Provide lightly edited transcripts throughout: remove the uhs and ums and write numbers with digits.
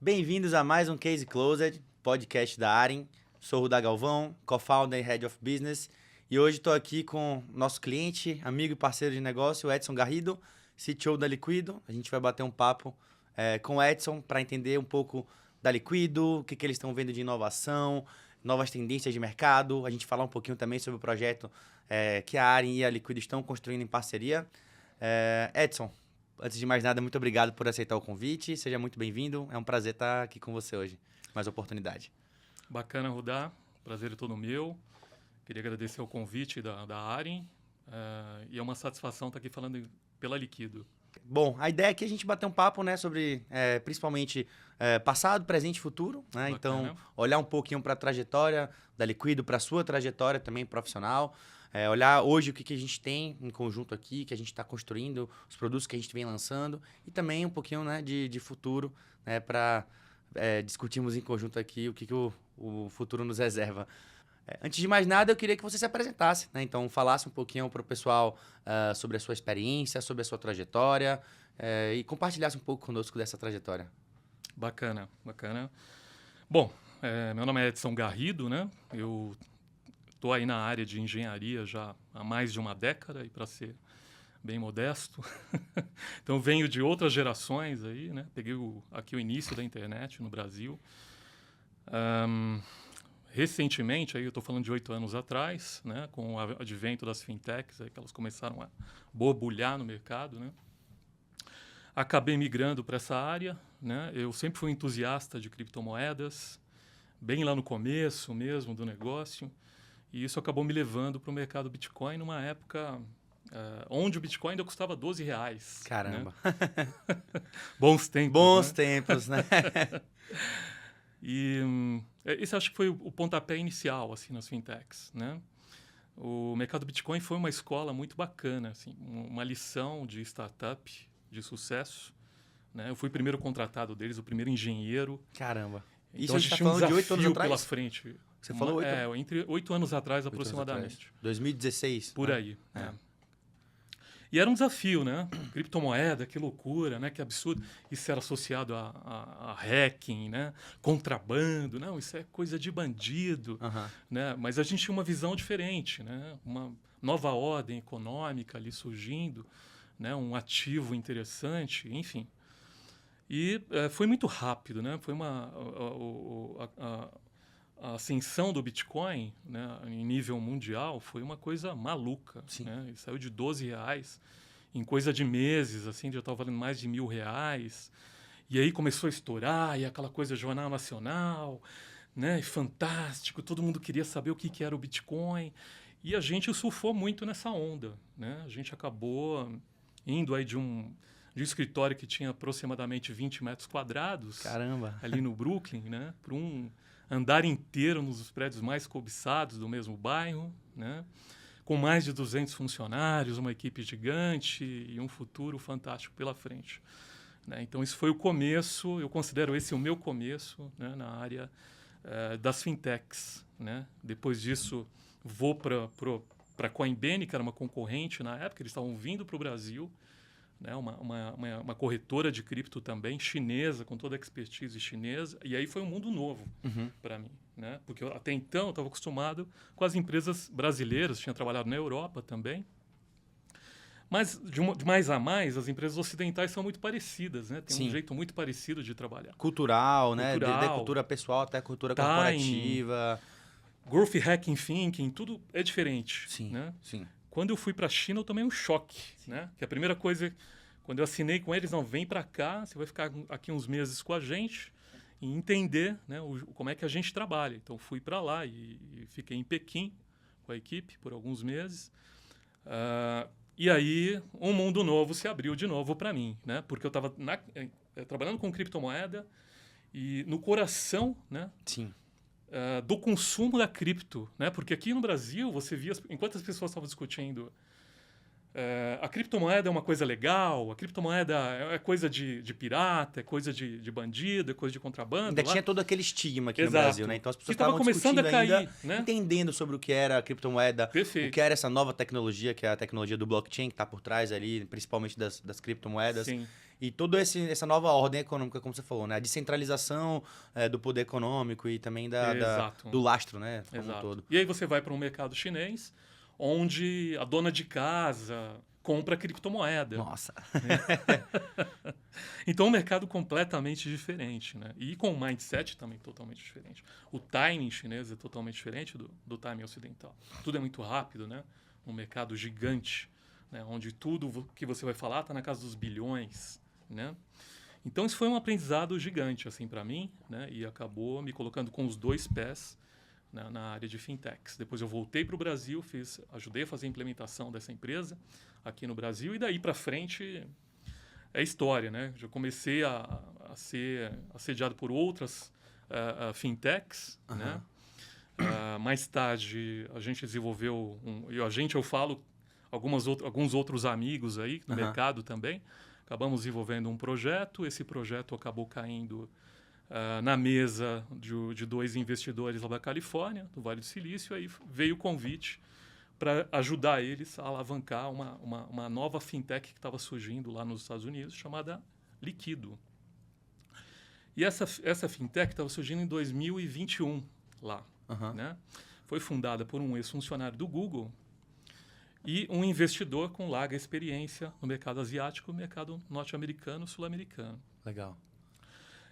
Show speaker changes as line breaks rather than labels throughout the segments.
Bem-vindos a mais um Case Closed, podcast da Arin. Sou o Rudá Galvão, co-founder e Head of Business. E hoje estou aqui com nosso cliente, amigo e parceiro de negócio, Edson Garrido, CTO da Liquido. A gente vai bater um papo com o Edson para entender um pouco da Liquido, o que eles estão vendo de inovação, novas tendências de mercado. A gente falar um pouquinho também sobre o projeto que a Arin e a Liquido estão construindo em parceria. Edson, antes de mais nada, muito obrigado por aceitar o convite. Seja muito bem-vindo. É um prazer estar aqui com você hoje. Mais oportunidade.
Bacana, Rudá. Prazer é todo meu. Queria agradecer o convite da Arin. E é uma satisfação estar aqui falando pela Liquido.
Bom, a ideia aqui é a gente bater um papo, né, sobre principalmente passado, presente e futuro. Né? Então, olhar um pouquinho para a trajetória da Liquido, para a sua trajetória também profissional. Olhar hoje o que a gente tem em conjunto aqui, que a gente está construindo, os produtos que a gente vem lançando e também um pouquinho, né, de futuro, né, para discutirmos em conjunto aqui o que o futuro nos reserva. Antes de mais nada, eu queria que você se apresentasse, né? Então, falasse um pouquinho para o pessoal sobre a sua experiência, sobre a sua trajetória e compartilhasse um pouco conosco dessa trajetória.
Bacana, bacana. Bom, meu nome é Edson Garrido, né? Eu estou aí na área de engenharia já há mais de uma década, e para ser bem modesto. Então, venho de outras gerações aí, né? Peguei aqui o início da internet no Brasil. Recentemente, aí eu estou falando de 8 anos atrás, né, com o advento das fintechs, aí que elas começaram a borbulhar no mercado, né, acabei migrando para essa área. Né, eu sempre fui entusiasta de criptomoedas, bem lá no começo mesmo do negócio, e isso acabou me levando para o mercado Bitcoin numa época onde o Bitcoin ainda custava R$12.
Caramba!
Né? Bons tempos.
Bons
né?
tempos, né?
E esse acho que foi o pontapé inicial assim, nas fintechs. Né? O mercado Bitcoin foi uma escola muito bacana, assim, uma lição de startup de sucesso. Né? Eu fui o primeiro contratado deles, o primeiro engenheiro.
Caramba!
Então,
isso
a
a
gente
gente
tinha
está falando de 8 anos
desafio
atrás?
pela frente.
Você falou 8 anos?
Entre 8 anos atrás,
8
aproximadamente.
anos atrás. 2016?
Por aí. E era um desafio, né? Criptomoeda, que loucura, né? Que absurdo. Isso era associado a hacking, né? Contrabando. Não, isso é coisa de bandido. Né? Mas a gente tinha uma visão diferente, né? Uma nova ordem econômica ali surgindo, né? Um ativo interessante, enfim. E foi muito rápido, né? Foi a ascensão do Bitcoin, né, em nível mundial, foi uma coisa maluca. Né? Ele saiu de R$12 em coisa de meses, assim, já estava valendo mais de R$1.000. E aí começou a estourar, e aquela coisa Jornal Nacional, né, fantástico, todo mundo queria saber o que era o Bitcoin. E a gente surfou muito nessa onda. Né? A gente acabou indo aí de um escritório que tinha aproximadamente 20 metros quadrados.
Caramba!
Ali no Brooklyn, né, para um andar inteiro nos prédios mais cobiçados do mesmo bairro, né, com mais de 200 funcionários, uma equipe gigante e um futuro fantástico pela frente. Né? Então, isso foi o começo, eu considero esse o meu começo, né, na área das fintechs. Né? Depois disso, vou para a Coinbase, que era uma concorrente na época, eles estavam vindo para o Brasil, né, uma corretora de cripto também, chinesa, com toda a expertise chinesa. E aí foi um mundo novo para mim. Né? Porque até então eu estava acostumado com as empresas brasileiras, tinha trabalhado na Europa também. Mas, de mais a mais, as empresas ocidentais são muito parecidas. Né? Tem um jeito muito parecido de trabalhar.
Cultural, né? Da cultura pessoal até a cultura corporativa.
Growth Hacking Thinking, tudo é diferente.
Sim,
né?
sim.
Quando eu fui para a China, eu tomei um choque. Né? Que a primeira coisa, quando eu assinei com eles, não, vem para cá, você vai ficar aqui uns meses com a gente e entender, né, como é que a gente trabalha. Então, fui para lá e fiquei em Pequim com a equipe por alguns meses. E aí, um mundo novo se abriu de novo para mim. Né? Porque eu estava trabalhando com criptomoeda e no coração... Né,
sim.
Do consumo da cripto, né? Porque aqui no Brasil você via, enquanto as pessoas estavam discutindo a criptomoeda é uma coisa legal, a criptomoeda é coisa de pirata, é coisa de bandido, é coisa de contrabando.
Ainda tinha todo aquele estigma aqui
Exato.
no Brasil, né? Então as pessoas estavam
começando a cair,
ainda,
né?
entendendo sobre o que era a criptomoeda,
Perfeito.
o que era essa nova tecnologia, que é a tecnologia do blockchain, que está por trás ali, principalmente das criptomoedas.
Sim.
e toda essa nova ordem econômica, como você falou, né? A descentralização do poder econômico e também do lastro, né? Como um todo.
E aí você vai para um mercado chinês, onde a dona de casa compra criptomoeda.
Nossa!
Então, é um mercado completamente diferente, né? E com um mindset também totalmente diferente. O timing chinês é totalmente diferente do timing ocidental. Tudo é muito rápido, né? Um mercado gigante, né? Onde tudo que você vai falar está na casa dos bilhões, né? Então, isso foi um aprendizado gigante, assim, para mim, né? E acabou me colocando com os dois pés, né, na área de fintechs. Depois eu voltei para o Brasil, ajudei a fazer a implementação dessa empresa aqui no Brasil, e daí para frente é história, né? Já comecei a ser assediado por outras fintechs, né? Mais tarde a gente desenvolveu eu falo alguns outros amigos aí no mercado também. Acabamos desenvolvendo um projeto. Esse projeto acabou caindo na mesa de dois investidores lá da Califórnia, do Vale do Silício. Aí veio o convite para ajudar eles a alavancar uma nova fintech que estava surgindo lá nos Estados Unidos, chamada Liquido. E essa fintech estava surgindo em 2021 lá. Né? Foi fundada por um ex-funcionário do Google e um investidor com larga experiência no mercado asiático, no mercado norte-americano, sul-americano.
Legal.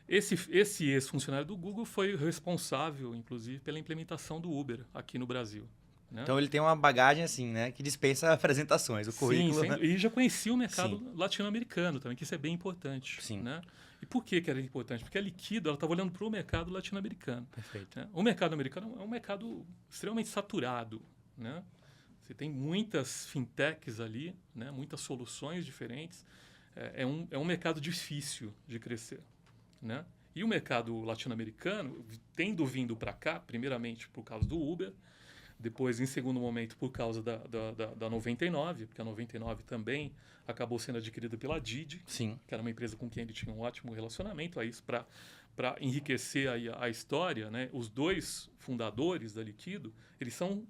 Esse ex-funcionário do Google foi responsável, inclusive, pela implementação do Uber aqui no Brasil. Né?
Então ele tem uma bagagem assim, né, que dispensa apresentações, o currículo.
Sim, e já conhecia o mercado latino-americano também, que isso é bem importante.
Sim.
Né? E por que era importante? Porque a Liquido estava olhando para o mercado latino-americano.
Perfeito.
Né? O mercado americano é um mercado extremamente saturado. Né? Você tem muitas fintechs ali, né? Muitas soluções diferentes. É um mercado difícil de crescer. Né? E o mercado latino-americano, tendo vindo para cá, primeiramente por causa do Uber, depois, em segundo momento, por causa da 99, porque a 99 também acabou sendo adquirida pela Didi,
Sim.
Que era uma empresa com quem ele tinha um ótimo relacionamento. Aí, para enriquecer aí a história, né? Os dois fundadores da Liquido, eles são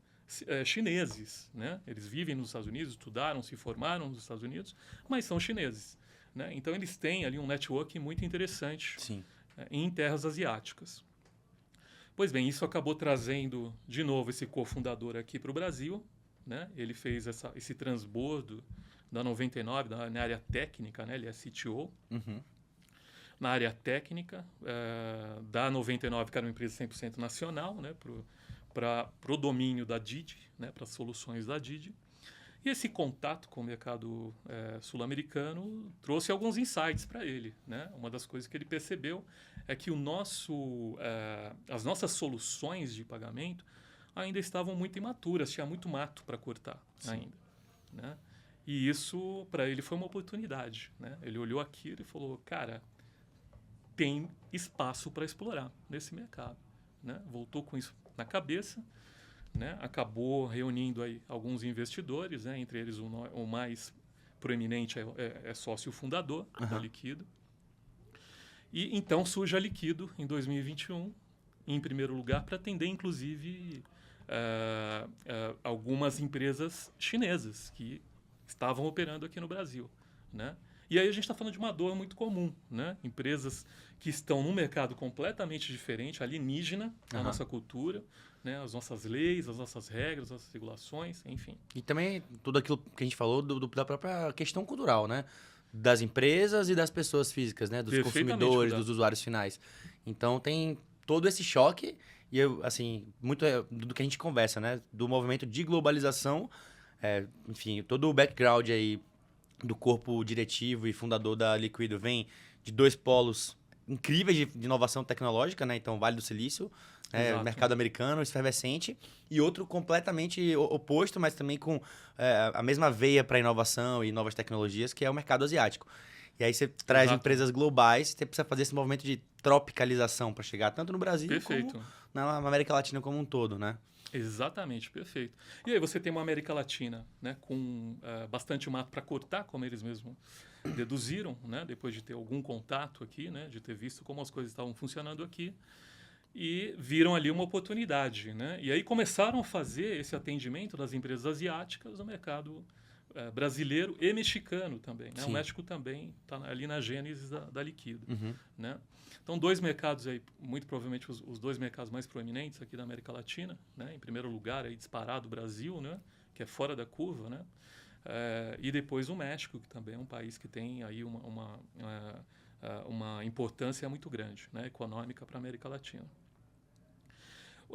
chineses. Né? Eles vivem nos Estados Unidos, estudaram, se formaram nos Estados Unidos, mas são chineses. Né? Então, eles têm ali um network muito interessante em terras asiáticas. Pois bem, isso acabou trazendo, de novo, esse cofundador aqui para o Brasil. Né? Ele fez esse transbordo da 99, na área técnica, né? Ele é CTO. Na área técnica, da 99, que era uma empresa 100% nacional, né? Para o domínio da Didi, né? Para as soluções da Didi. E esse contato com o mercado sul-americano trouxe alguns insights para ele. Né? Uma das coisas que ele percebeu é que as nossas soluções de pagamento ainda estavam muito imaturas, tinha muito mato para cortar ainda. Né? E isso, para ele, foi uma oportunidade. Né? Ele olhou aquilo e falou, cara, tem espaço para explorar nesse mercado. Né? Voltou com isso na cabeça. Né? Acabou reunindo aí alguns investidores, né? Entre eles o mais proeminente é sócio fundador da Liquido. E então surge a Liquido em 2021, em primeiro lugar, para atender inclusive algumas empresas chinesas que estavam operando aqui no Brasil. Né? E aí a gente está falando de uma dor muito comum. Né? Empresas que estão num mercado completamente diferente, alienígena à nossa cultura, né, as nossas leis, as nossas regras, as nossas regulações, enfim.
E também tudo aquilo que a gente falou da própria questão cultural, né? Das empresas e das pessoas físicas, né? Dos consumidores, dos usuários finais. Então tem todo esse choque e assim, muito do que a gente conversa, né? Do movimento de globalização, enfim, todo o background aí do corpo diretivo e fundador da Liquido vem de dois polos incríveis de inovação tecnológica, né? Então, Vale do Silício, mercado americano, efervescente, e outro completamente oposto, mas também com a mesma veia para inovação e novas tecnologias, que é o mercado asiático. E aí você traz empresas globais, você precisa fazer esse movimento de tropicalização para chegar tanto no Brasil como na América Latina como um todo, né?
Exatamente, perfeito. E aí você tem uma América Latina, né, com bastante mato para cortar, como eles mesmos deduziram, né, depois de ter algum contato aqui, né, de ter visto como as coisas estavam funcionando aqui, e viram ali uma oportunidade. Né? E aí começaram a fazer esse atendimento das empresas asiáticas no mercado brasileiro e mexicano também. Né? O
Sim.
México também está ali na gênese da Liquido.
Uhum.
Né? Então, 2 mercados aí, muito provavelmente os 2 mercados mais proeminentes aqui da América Latina. Né? Em primeiro lugar, aí, disparado o Brasil, né? Que é fora da curva. Né? E depois o México, que também é um país que tem aí uma importância muito grande, né? Econômica para a América Latina.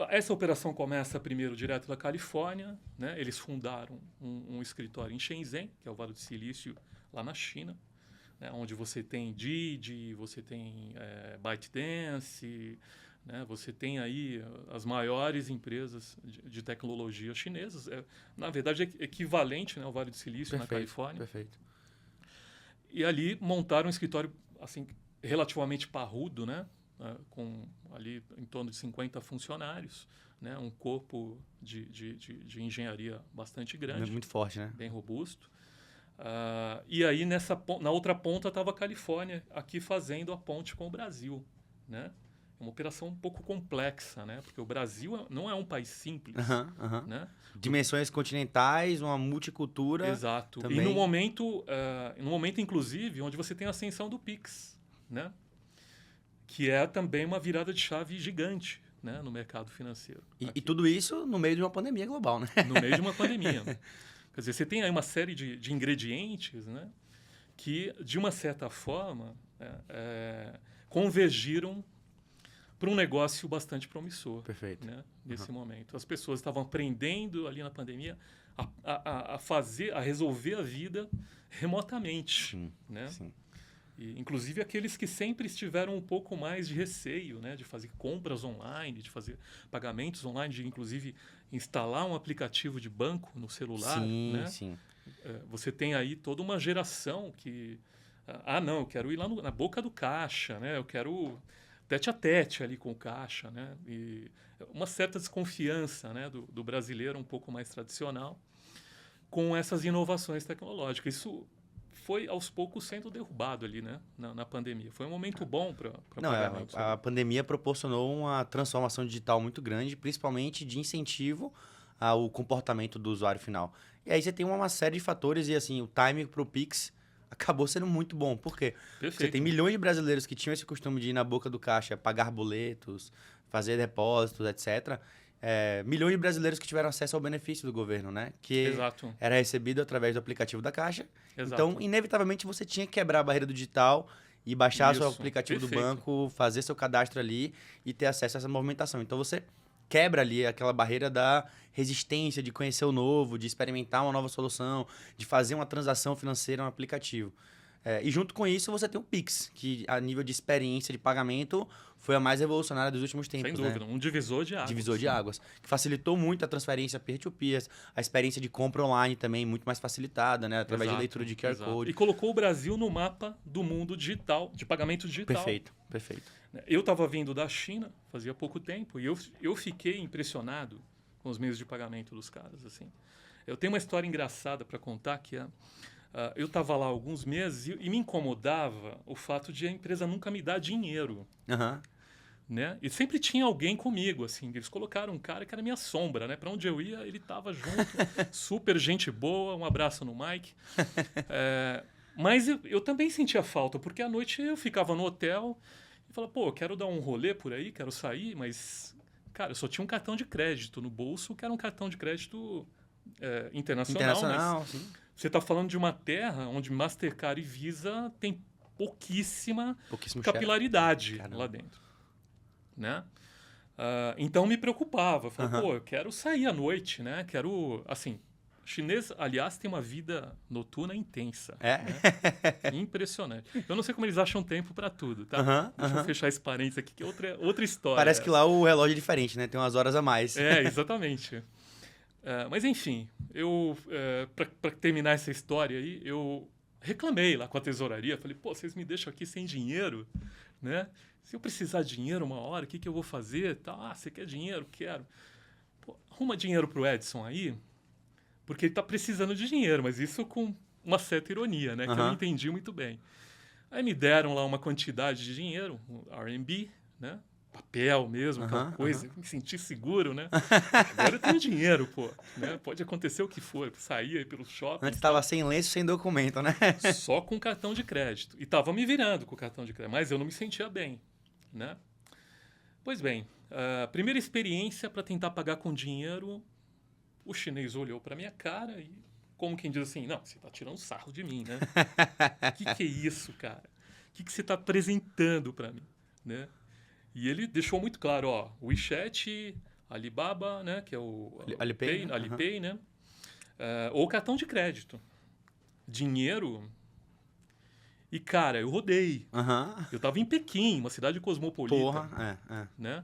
Essa operação começa primeiro direto da Califórnia, né? Eles fundaram um escritório em Shenzhen, que é o Vale do Silício, lá na China, né? Onde você tem Didi, você tem ByteDance, né? Você tem aí as maiores empresas de tecnologia chinesas. Na verdade, é equivalente, né, ao Vale do Silício, na Califórnia.
Perfeito.
E ali montaram um escritório assim, relativamente parrudo, né? Com ali em torno de 50 funcionários, né? Um corpo de engenharia bastante grande.
Muito forte, né?
Bem robusto. E aí, na outra ponta, estava a Califórnia, aqui fazendo a ponte com o Brasil. Né? É uma operação um pouco complexa, né? Porque o Brasil não é um país simples. Né?
Dimensões continentais, uma multicultura.
Exato.
Também.
E no momento, inclusive, onde você tem a ascensão do Pix, né? Que é também uma virada de chave gigante, né, no mercado financeiro.
E tudo isso no meio de uma pandemia global, né?
No meio de uma pandemia. Quer dizer, você tem aí uma série de ingredientes, né, que, de uma certa forma, convergiram para um negócio bastante promissor.
Perfeito.
Né, nesse momento. As pessoas estavam aprendendo ali na pandemia a resolver a vida remotamente.
Sim,
né?
sim.
E, inclusive aqueles que sempre estiveram um pouco mais de receio, né, de fazer compras online, de fazer pagamentos online, de inclusive instalar um aplicativo de banco no celular.
Sim,
né?
sim.
Você tem aí toda uma geração que... não, eu quero ir lá na boca do caixa, né? Eu quero tete a tete ali com o caixa. Né? E uma certa desconfiança, né, do brasileiro um pouco mais tradicional com essas inovações tecnológicas. Isso foi aos poucos sendo derrubado ali, né, na pandemia. Foi um momento bom para pagamentos.
A pandemia proporcionou uma transformação digital muito grande, principalmente de incentivo ao comportamento do usuário final. E aí você tem uma série de fatores e assim, o timing para o Pix acabou sendo muito bom. Por quê?
Perfeito.
Você tem milhões de brasileiros que tinham esse costume de ir na boca do caixa, pagar boletos, fazer depósitos, etc. Milhões de brasileiros que tiveram acesso ao benefício do governo, né? Que
Exato.
era recebido através do aplicativo da Caixa.
Exato.
Então, inevitavelmente, você tinha que quebrar a barreira do digital e baixar seu aplicativo
Perfeito.
do banco, fazer seu cadastro ali e ter acesso a essa movimentação. Então, você quebra ali aquela barreira da resistência de conhecer o novo, de experimentar uma nova solução, de fazer uma transação financeira no aplicativo. E junto com isso, você tem o Pix, que a nível de experiência de pagamento foi a mais revolucionária dos últimos tempos.
Sem dúvida,
né?
Um divisor de águas.
Divisor de águas, que facilitou muito a transferência peer-to-peer, a experiência de compra online também muito mais facilitada, né? Através de leitura de QR Code.
E colocou o Brasil no mapa do mundo digital, de pagamento digital.
Perfeito.
Eu estava vindo da China fazia pouco tempo e eu fiquei impressionado com os meios de pagamento dos caras. Assim. Eu tenho uma história engraçada para contar que eu estava lá há alguns meses e me incomodava o fato de a empresa nunca me dar dinheiro. Né? E sempre tinha alguém comigo, assim. Eles colocaram um cara que era minha sombra, né? Para onde eu ia, ele estava junto, super gente boa. Um abraço no Mike. Mas eu também sentia falta, porque à noite eu ficava no hotel e falava, pô, eu quero dar um rolê por aí, quero sair, mas, cara, eu só tinha um cartão de crédito no bolso, que era um cartão de crédito internacional. Mas
sim.
você está falando de uma terra onde Mastercard e Visa tem pouquíssima capilaridade lá dentro. Né? Então me preocupava. Falei, pô, eu quero sair à noite, né? Quero, assim... Chinês, aliás, tem uma vida noturna intensa. Né? Impressionante. Eu não sei como eles acham tempo para tudo, tá? Deixa eu fechar esse parênteses aqui, que é outra história.
Parece que lá o relógio é diferente, né? Tem umas horas a mais.
Exatamente. Mas, enfim, para terminar essa história aí, eu reclamei lá com a tesouraria. Falei, pô, vocês me deixam aqui sem dinheiro, né? Se eu precisar de dinheiro uma hora, o que eu vou fazer? Você quer dinheiro? Quero. Pô, arruma dinheiro pro Edson aí, porque ele está precisando de dinheiro, mas isso com uma certa ironia, né? Que eu não entendi muito bem. Aí me deram lá uma quantidade de dinheiro, um RMB, né? papel mesmo, aquela coisa, me sentir seguro, né? Agora eu tenho dinheiro, pô, né? Pode acontecer o que for, sair aí pelo shopping.
Antes estava sem lenço, sem documento, né?
Só com cartão de crédito. E tava me virando com o cartão de crédito, mas eu não me sentia bem, né? Pois bem, a primeira experiência para tentar pagar com dinheiro, o chinês olhou para minha cara e, como quem diz assim, não, você tá tirando sarro de mim, né? O que é isso, cara? O que você está apresentando para mim, né? E ele deixou muito claro, ó, WeChat, Alibaba, né, que é o
Alipay,
Alipay, né? Ou cartão de crédito. Dinheiro. E, cara, eu rodei. Eu estava em Pequim, uma cidade cosmopolita.
Porra,
né?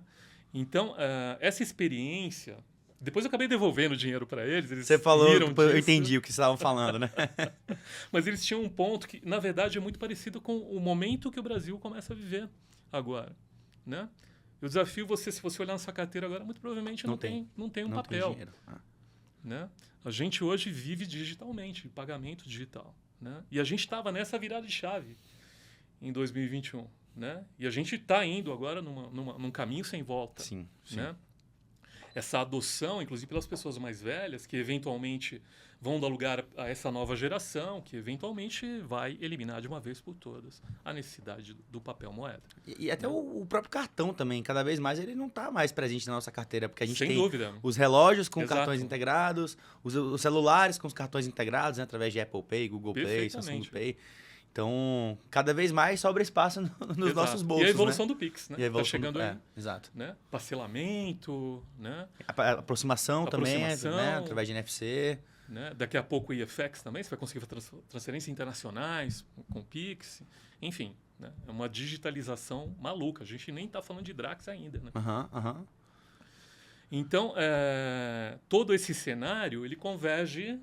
Então, essa experiência... Depois eu acabei devolvendo o dinheiro para eles.
Você falou, eu entendi o que vocês estavam falando, né?
Mas eles tinham um ponto que, na verdade, é muito parecido com o momento que o Brasil começa a viver agora, né? Eu desafio você, se você olhar na sua carteira agora, muito provavelmente não tem um papel.
Tem
né? A gente hoje vive digitalmente, pagamento digital. Né? E a gente estava nessa virada de chave em 2021. Né? E a gente está indo agora num caminho sem volta.
Sim.
Né? Essa adoção, inclusive pelas pessoas mais velhas, que eventualmente vão dar lugar a essa nova geração, que eventualmente vai eliminar de uma vez por todas a necessidade do papel moeda.
E até o próprio cartão também, cada vez mais ele não está mais presente na nossa carteira, porque a gente
Sem
tem
dúvida.
os relógios com
Exato.
Cartões integrados, os celulares com os cartões integrados, né, através de Apple Pay, Google Play, Samsung Pay. Então, cada vez mais sobra espaço nos nossos bolsos.
E a evolução
né?
do Pix, né?
E a evolução
tá chegando aí.
Exato.
Né? Parcelamento, né?
A aproximação também, né? Através de NFC.
Né? Daqui a pouco o IFX também, você vai conseguir fazer transferências internacionais com Pix. Enfim, né? É uma digitalização maluca. A gente nem está falando de Drax ainda. Né? Então, todo esse cenário ele converge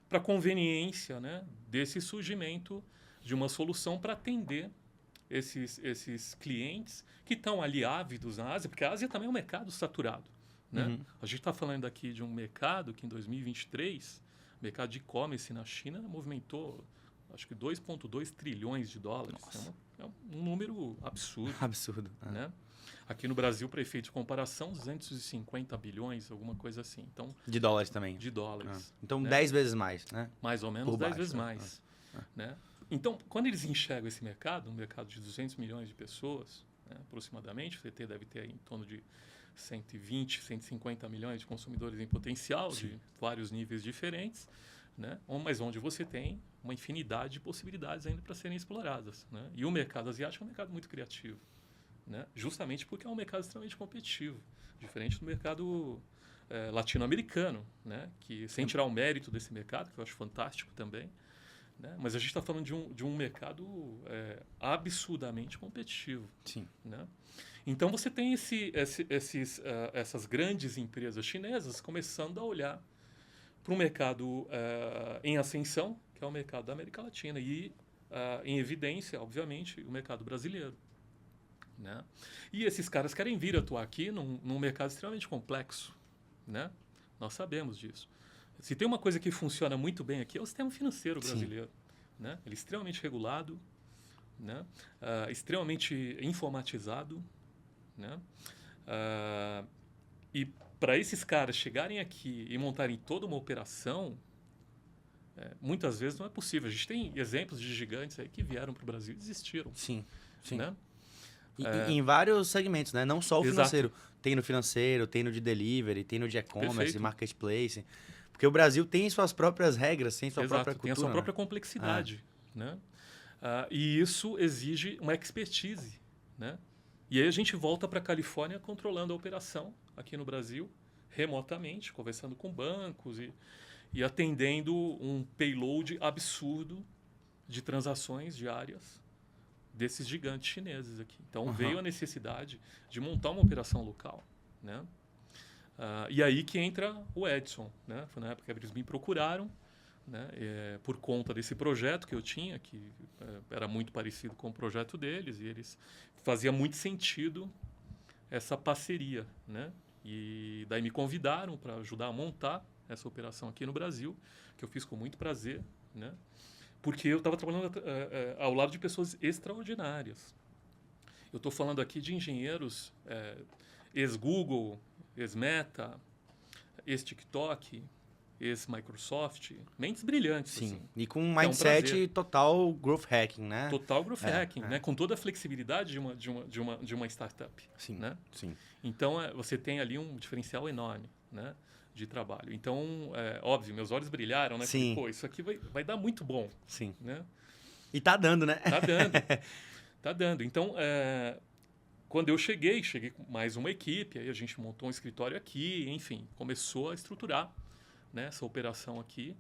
para a conveniência, né? Desse surgimento de uma solução para atender esses clientes que estão ali ávidos na Ásia, porque a Ásia também é um mercado saturado. Né? A gente está falando aqui de um mercado que em 2023, o mercado de e-commerce na China movimentou, acho que 2,2 trilhões de dólares. É um número absurdo.
Absurdo.
Né? Aqui no Brasil, para efeito de comparação, 250 bilhões, alguma coisa assim. Então,
de dólares também.
De dólares.
Então,
né?
10 vezes mais, né?
Mais ou menos 10 vezes mais. Né? Então, quando eles enxergam esse mercado, um mercado de 200 milhões de pessoas, né, aproximadamente, o CT deve ter aí em torno de 120, 150 milhões de consumidores em potencial,
Sim.
de vários níveis diferentes, né, mas onde você tem uma infinidade de possibilidades ainda para serem exploradas. Né? E o mercado asiático é um mercado muito criativo, né, justamente porque é um mercado extremamente competitivo, diferente do mercado latino-americano, né, que, sem tirar o mérito desse mercado, que eu acho fantástico também, né? Mas a gente está falando de um mercado absurdamente competitivo.
Sim.
Né? Então, você tem essas grandes empresas chinesas começando a olhar para um mercado em ascensão, que é o mercado da América Latina, e em evidência, obviamente, o mercado brasileiro. Né? E esses caras querem vir atuar aqui num mercado extremamente complexo. Né? Nós sabemos disso. Se tem uma coisa que funciona muito bem aqui é o sistema financeiro brasileiro. Né? Ele é extremamente regulado, né? Extremamente informatizado. Né? E para esses caras chegarem aqui e montarem toda uma operação, muitas vezes não é possível. A gente tem exemplos de gigantes aí que vieram para o Brasil e desistiram.
Sim.
Né?
E em vários segmentos, né? Não só o
Exato.
financeiro. Tem no financeiro, tem no de delivery, tem no de e-commerce, marketplace. Porque o Brasil tem suas próprias regras, tem sua própria cultura.
Tem a sua própria complexidade. Né? E isso exige uma expertise. Né? E aí a gente volta para a Califórnia controlando a operação aqui no Brasil, remotamente, conversando com bancos e atendendo um payload absurdo de transações diárias desses gigantes chineses aqui. Então veio a necessidade de montar uma operação local. Né? E aí que entra o Edson. Né? Foi na época que eles me procuraram, né? Por conta desse projeto que eu tinha, que era muito parecido com o projeto deles, e eles fazia muito sentido essa parceria. Né? E daí me convidaram para ajudar a montar essa operação aqui no Brasil, que eu fiz com muito prazer, né? Porque eu estava trabalhando ao lado de pessoas extraordinárias. Eu estou falando aqui de engenheiros ex-Google, ex-Meta, ex-TikTok, ex-Microsoft, mentes brilhantes.
Sim,
assim.
e com um mindset total growth hacking, né?
Total growth hacking, né? Com toda a flexibilidade de uma startup.
Sim,
né?
sim.
Então, você tem ali um diferencial enorme, né? De trabalho. Então, óbvio, meus olhos brilharam, né?
Sim.
Porque, isso aqui vai dar muito bom.
Sim.
Né?
E tá dando, né?
Tá dando. Tá dando. Então, quando eu cheguei com mais uma equipe, aí a gente montou um escritório aqui, enfim, começou a estruturar, né, essa operação aqui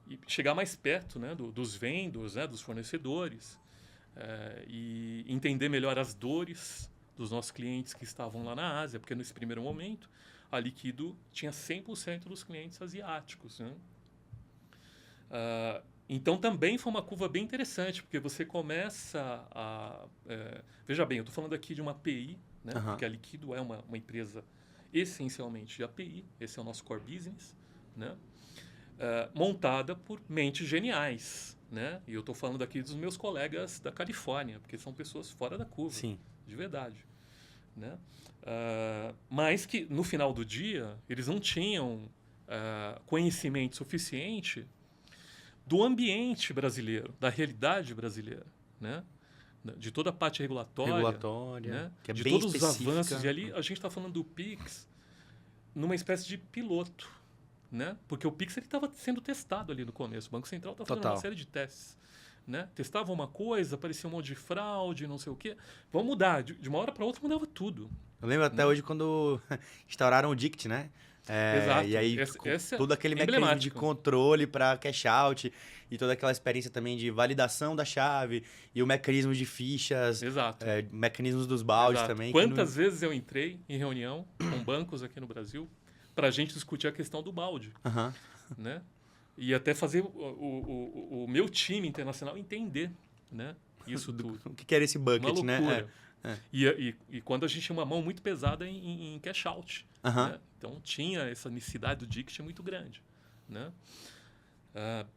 e chegar mais perto, né, dos vendors, né, dos fornecedores, e entender melhor as dores dos nossos clientes que estavam lá na Ásia, porque nesse primeiro momento a Liquido tinha 100% dos clientes asiáticos. Né? Então, também foi uma curva bem interessante, porque você começa a... veja bem, eu estou falando aqui de uma API, né? Porque a Liquido é uma empresa essencialmente de API, esse é o nosso core business, né? Montada por mentes geniais. Né? E eu estou falando aqui dos meus colegas da Califórnia, porque são pessoas fora da curva,
Sim.
de verdade. Né? Mas que, no final do dia, eles não tinham conhecimento suficiente do ambiente brasileiro, da realidade brasileira, né? De toda a parte regulatória, né?
Que é
de
bem
todos
específica.
os avanços. E ali a gente está falando do Pix numa espécie de piloto, né? Porque o Pix estava sendo testado ali no começo. O Banco Central estava fazendo uma série de testes. Né? Testava uma coisa, aparecia um monte de fraude, não sei o quê. Vamos mudar. De uma hora para outra mudava tudo.
Eu lembro até hoje quando instauraram o DICT, né?
Exato.
E aí, todo aquele mecanismo de controle para cash out e toda aquela experiência também de validação da chave e o mecanismo de fichas, mecanismos dos baldes também.
Quantas vezes eu entrei em reunião com bancos aqui no Brasil para a gente discutir a questão do balde, né? E até fazer o meu time internacional entender, né? Isso tudo.
O que era esse bucket,
uma loucura. Né? E quando a gente tinha uma mão muito pesada em cash out. Né? Então, tinha essa necessidade do DICT muito grande. Né?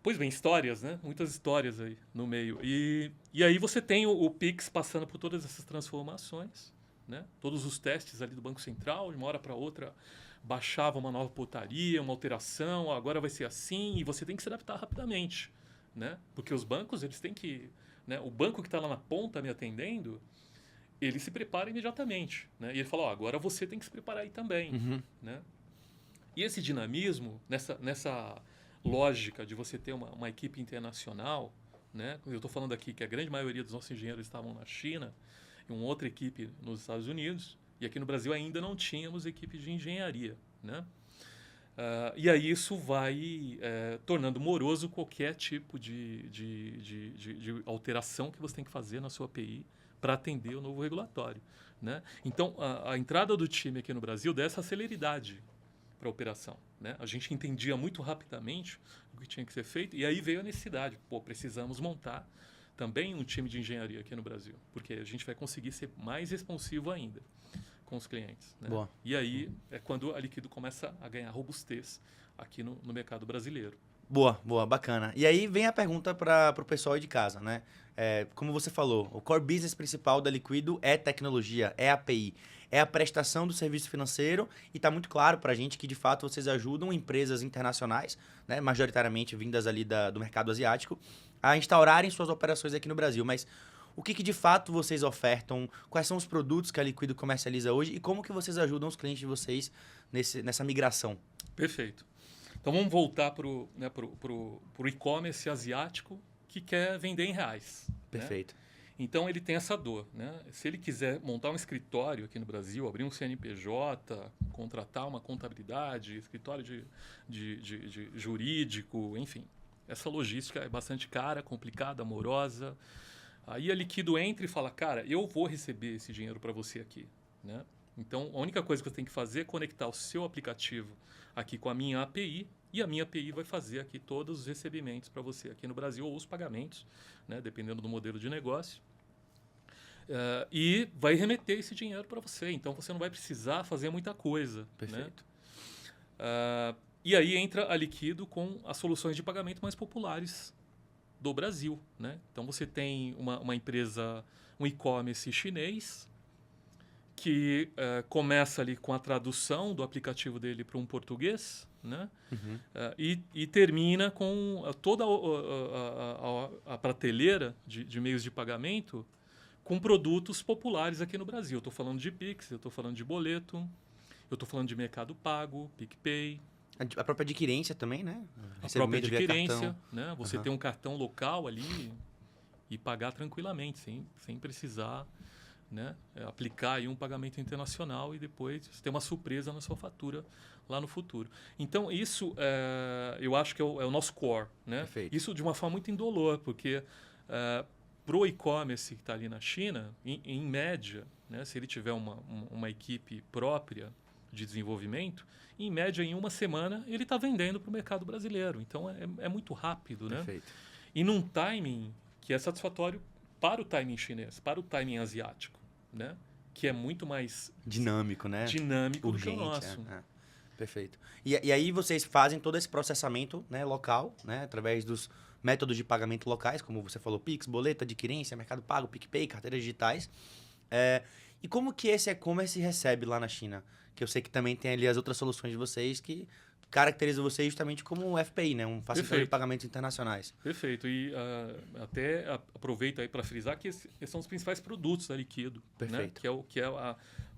Pois bem, histórias, né? Muitas histórias aí no meio. E aí você tem o Pix passando por todas essas transformações. Né? Todos os testes ali do Banco Central, de uma hora para outra, baixava uma nova portaria, uma alteração, agora vai ser assim, e você tem que se adaptar rapidamente. Né? Porque os bancos, eles têm que... Né? O banco que está lá na ponta me atendendo, ele se prepara imediatamente. Né? E ele fala, agora você tem que se preparar aí também. Né? E esse dinamismo, nessa lógica de você ter uma equipe internacional, né? Eu estou falando aqui que a grande maioria dos nossos engenheiros estavam na China, e uma outra equipe nos Estados Unidos, e aqui no Brasil ainda não tínhamos equipe de engenharia. Né? E aí isso vai tornando moroso qualquer tipo de alteração que você tem que fazer na sua API para atender o novo regulatório. Né? Então, a entrada do time aqui no Brasil dá essa celeridade para a operação. Né? A gente entendia muito rapidamente o que tinha que ser feito, e aí veio a necessidade. Precisamos montar também um time de engenharia aqui no Brasil, porque a gente vai conseguir ser mais responsivo ainda com os clientes. Né?
Boa.
E aí é quando a Liquido começa a ganhar robustez aqui no mercado brasileiro.
Boa, bacana. E aí vem a pergunta para o pessoal aí de casa, né? Como você falou, o core business principal da Liquido é tecnologia, é API, é a prestação do serviço financeiro, e está muito claro para a gente que, de fato, vocês ajudam empresas internacionais, né, majoritariamente vindas ali do mercado asiático, a instaurarem suas operações aqui no Brasil. Mas o que de fato vocês ofertam? Quais são os produtos que a Liquido comercializa hoje e como que vocês ajudam os clientes de vocês nessa migração?
Perfeito. Então, vamos voltar para o e-commerce asiático que quer vender em reais.
Perfeito.
Né? Então, ele tem essa dor. Né? Se ele quiser montar um escritório aqui no Brasil, abrir um CNPJ, contratar uma contabilidade, escritório de jurídico, enfim. Essa logística é bastante cara, complicada, morosa. Aí a Liquido entra e fala, cara, eu vou receber esse dinheiro para você aqui. Né? Então, a única coisa que você tem que fazer é conectar o seu aplicativo aqui com a minha API, e a minha API vai fazer aqui todos os recebimentos para você aqui no Brasil, ou os pagamentos, né, dependendo do modelo de negócio. E vai remeter esse dinheiro para você. Então, você não vai precisar fazer muita coisa.
Perfeito.
Né? E aí entra a Liquido com as soluções de pagamento mais populares do Brasil. Né? Então, você tem uma empresa, um e-commerce chinês, que começa ali com a tradução do aplicativo dele para um português, né? E termina com toda a prateleira de meios de pagamento com produtos populares aqui no Brasil. Eu estou falando de Pix, eu estou falando de boleto, eu estou falando de Mercado Pago, PicPay.
A própria adquirência também, né?
A própria adquirência, né? Você tem um cartão local ali e pagar tranquilamente, sem precisar, né, aplicar aí um pagamento internacional e depois ter uma surpresa na sua fatura lá no futuro. Então, isso eu acho que é o nosso core. Né?
Perfeito.
Isso de uma forma muito indolor, porque para o e-commerce que está ali na China, em média, né, se ele tiver uma equipe própria de desenvolvimento, em média, em uma semana, ele está vendendo para o mercado brasileiro. Então, é muito rápido.
Perfeito.
Né? E num timing que é satisfatório para o timing chinês, para o timing asiático, né? Que é muito mais
dinâmico, né?
Dinâmico
urgente,
do que o nosso.
Perfeito. E aí vocês fazem todo esse processamento, né, local, né, através dos métodos de pagamento locais, como você falou, Pix, boleto, adquirência, Mercado Pago, PicPay, carteiras digitais. E como que esse e-commerce recebe lá na China? Que eu sei que também tem ali as outras soluções de vocês que caracteriza você justamente como um FPI, né? Um facilitador de pagamentos internacionais.
Perfeito. E até aproveito aí para frisar que esses são os principais produtos da Liquido.
Perfeito.
Né? Que é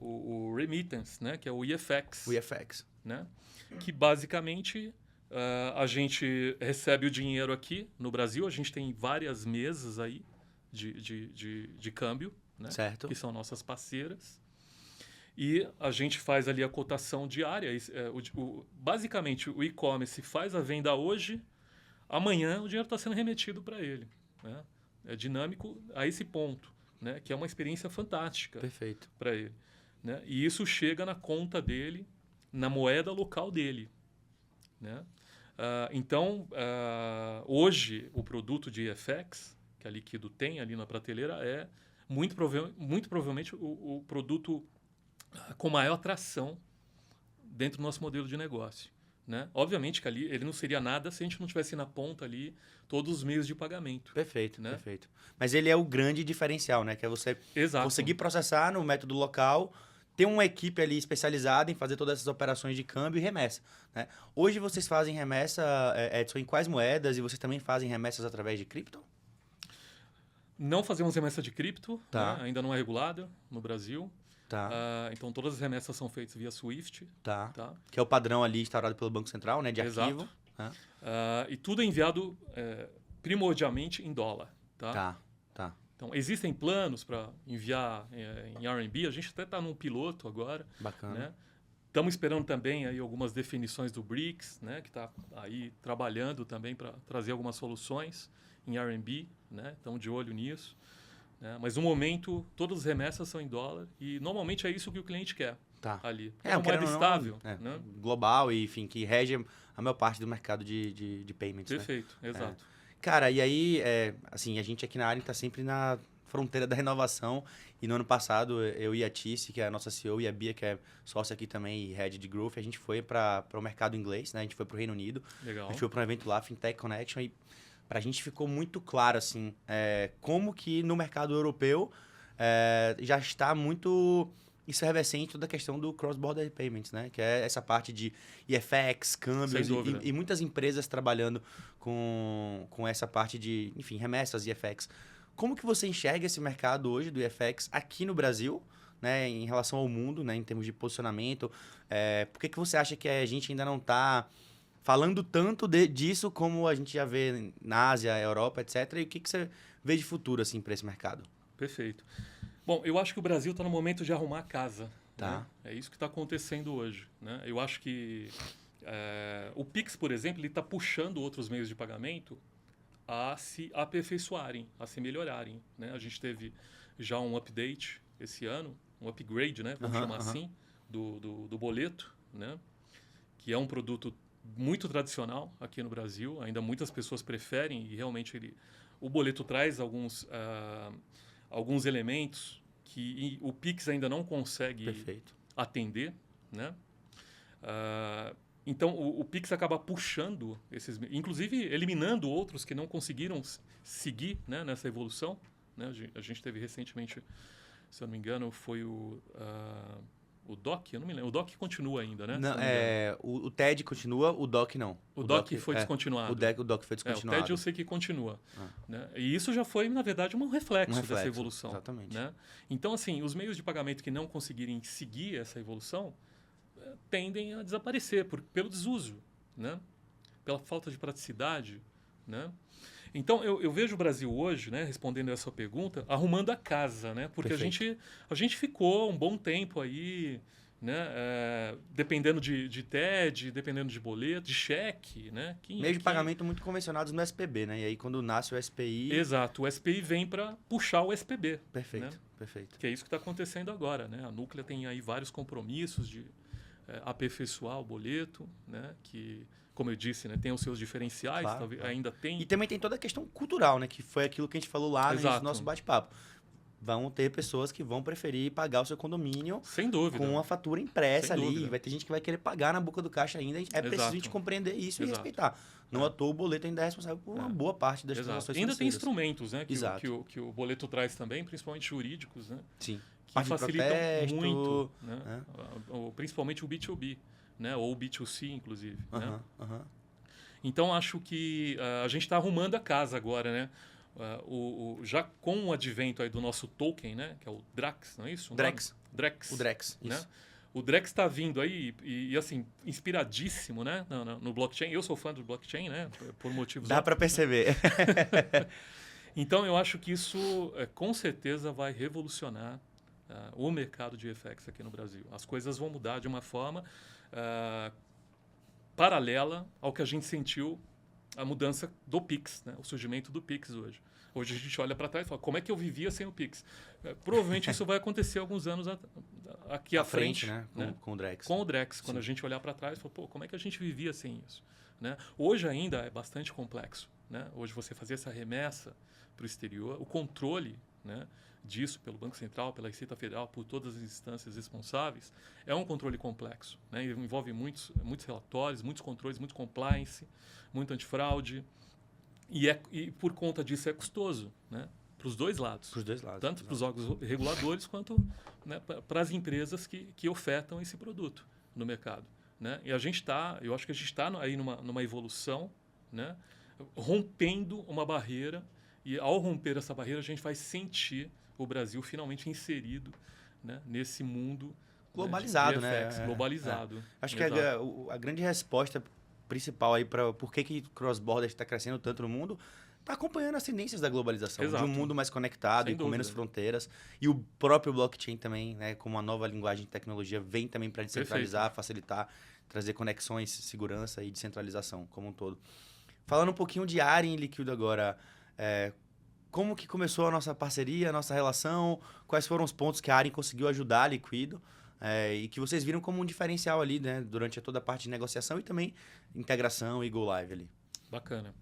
o Remittance, né? Que é o EFX.
O EFX.
Né? Que basicamente a gente recebe o dinheiro aqui no Brasil. A gente tem várias mesas aí de câmbio, né?
Certo.
Que são nossas parceiras. E a gente faz ali a cotação diária. Basicamente, o e-commerce faz a venda hoje, amanhã o dinheiro está sendo remetido para ele. Né? É dinâmico a esse ponto, né? Que é uma experiência fantástica para ele. Né? E isso chega na conta dele, na moeda local dele. Né? Então, hoje, o produto de EFX, que a Liquido tem ali na prateleira, é muito provavelmente o produto com maior atração dentro do nosso modelo de negócio. Né? Obviamente que ali ele não seria nada se a gente não tivesse na ponta ali todos os meios de pagamento.
Perfeito,
né?
Perfeito. Mas ele é o grande diferencial, né? Que é você conseguir processar no método local, ter uma equipe ali especializada em fazer todas essas operações de câmbio e remessa. Né? Hoje vocês fazem remessa, Edson, em quais moedas? E vocês também fazem remessas através de cripto?
Não fazemos remessa de cripto, né? Ainda não é regulada no Brasil. Então, todas as remessas são feitas via SWIFT.
Que é o padrão ali instaurado pelo Banco Central, né? De arquivo.
E tudo é enviado primordialmente em dólar. Então, existem planos para enviar em RMB. A gente até está num piloto agora.
Bacana.
Né? Estamos esperando também aí algumas definições do BRICS, né? Que está aí trabalhando também para trazer algumas soluções em RMB. Né? Estamos de olho nisso. Mas no momento, todas as remessas são em dólar e normalmente é isso que o cliente quer ali.
É uma
moeda estável.
Né? Global e, enfim, que rege a maior parte do mercado de payments.
Perfeito, né? Exato.
Cara, e aí, assim, a gente aqui na área está sempre na fronteira da renovação e no ano passado eu e a Tice, que é a nossa CEO, e a Bia, que é sócia aqui também e head de growth, a gente foi para o mercado inglês, né? A gente foi para o Reino Unido.
Legal.
A gente foi para um evento lá, Fintech Connection, e para a gente ficou muito claro, assim, como que no mercado europeu já está muito efervescente toda a questão do cross-border payments, né? Que é essa parte de EFX, câmbios e muitas empresas trabalhando com essa parte de, enfim, remessas e EFX. Como que você enxerga esse mercado hoje do EFX aqui no Brasil, né, em relação ao mundo, né, em termos de posicionamento? Por que você acha que a gente ainda não está falando tanto disso como a gente já vê na Ásia, Europa, etc. E o que você vê de futuro assim, para esse mercado?
Perfeito. Bom, eu acho que o Brasil está no momento de arrumar a casa.
Tá.
Né? É isso que está acontecendo hoje. Né? Eu acho que o Pix, por exemplo, ele está puxando outros meios de pagamento a se aperfeiçoarem, a se melhorarem. Né? A gente teve já um update esse ano, um upgrade, né? Vamos chamar assim, do boleto, né? Que é um produto muito tradicional aqui no Brasil. Ainda muitas pessoas preferem e realmente o boleto traz alguns elementos que o Pix ainda não consegue atender, né? Então, o Pix acaba puxando esses, inclusive eliminando outros que não conseguiram seguir, né, nessa evolução. Né? A gente teve recentemente se eu não me engano, foi o DOC, eu não me lembro. O DOC continua ainda, né?
Não, o TED continua, o DOC não.
O DOC foi descontinuado.
O DOC foi descontinuado.
O TED eu sei que continua. Né? E isso já foi, na verdade, um reflexo dessa evolução.
Exatamente.
Né? Então, assim, os meios de pagamento que não conseguirem seguir essa evolução tendem a desaparecer pelo desuso, né? Pela falta de praticidade. Né? Então, eu vejo o Brasil hoje, né, respondendo essa pergunta, arrumando a casa, né? Porque a gente ficou um bom tempo aí, né, dependendo de TED, dependendo de boleto, de cheque, né?
Meios de pagamento muito convencionados no SPB, né? E aí, quando nasce o SPI...
Exato. O SPI vem para puxar o SPB.
Perfeito,
né?
perfeito.
Que é isso que está acontecendo agora, né? A Núclea tem aí vários compromissos de aperfeiçoar o boleto, né? Que... Como eu disse, né, tem os seus diferenciais,
claro,
talvez,
claro.
ainda tem.
E também tem toda a questão cultural, né? Que foi aquilo que a gente falou lá no nosso bate-papo. Vão ter pessoas que vão preferir pagar o seu condomínio
sem dúvida,
com uma fatura impressa
sem
ali.
Dúvida.
Vai ter gente que vai querer pagar na boca do caixa ainda. É preciso a gente compreender isso e respeitar. Não à toa o boleto ainda é responsável por uma boa parte das transações
financeiras. Ainda tem instrumentos, né? Que o boleto traz também, principalmente jurídicos, né?
Sim.
Que facilitam muito, né? Principalmente o B2B, né? Ou o B2C, inclusive. Né? Então, acho que a gente está arrumando a casa agora, né? Já com o advento aí do nosso token, né? Que é o Drax, não é isso?
Drex.
Drex.
O Drex,
né?
isso.
O Drex está vindo aí e, assim, inspiradíssimo, né? No blockchain. Eu sou fã do blockchain, né? Por motivos...
Dá para perceber.
Então, eu acho que isso, com certeza, vai revolucionar o mercado de FX aqui no Brasil. As coisas vão mudar de uma forma... paralela ao que a gente sentiu a mudança do Pix, né? O surgimento do Pix hoje. Hoje a gente olha para trás e fala, como é que eu vivia sem o Pix? Provavelmente isso vai acontecer alguns anos aqui à frente,
né? Com o Drex.
Com o Drex, quando a gente olhar para trás e falar, como é que a gente vivia sem isso? Né? Hoje ainda é bastante complexo. Né? Hoje você fazer essa remessa para o exterior, o controle, né, disso pelo Banco Central, pela Receita Federal, por todas as instâncias responsáveis, é um controle complexo. Né? Envolve muitos relatórios, muitos controles, muito compliance, muito antifraude. E por conta disso é custoso, né? Para os dois lados.
Para os dois lados.
Tanto para os órgãos reguladores quanto, né, para as empresas que ofertam esse produto no mercado. Né? E eu acho que a gente está aí numa evolução, né? Rompendo uma barreira. E ao romper essa barreira, a gente vai sentir o Brasil finalmente inserido, né, nesse mundo
globalizado,
de FX,
né?
globalizado.
Acho que a grande resposta principal aí para por que cross-border está crescendo tanto no mundo está acompanhando as tendências da globalização, de um mundo mais conectado e com menos fronteiras. E o próprio blockchain também, né, como uma nova linguagem de tecnologia, vem também para descentralizar, facilitar, trazer conexões, segurança e descentralização como um todo. Falando um pouquinho de Arin Liquido agora, como que começou a nossa parceria, a nossa relação? Quais foram os pontos que a Arin conseguiu ajudar a Liquido? E que vocês viram como um diferencial ali, né? Durante toda a parte de negociação e também integração e go live ali.
Bacana.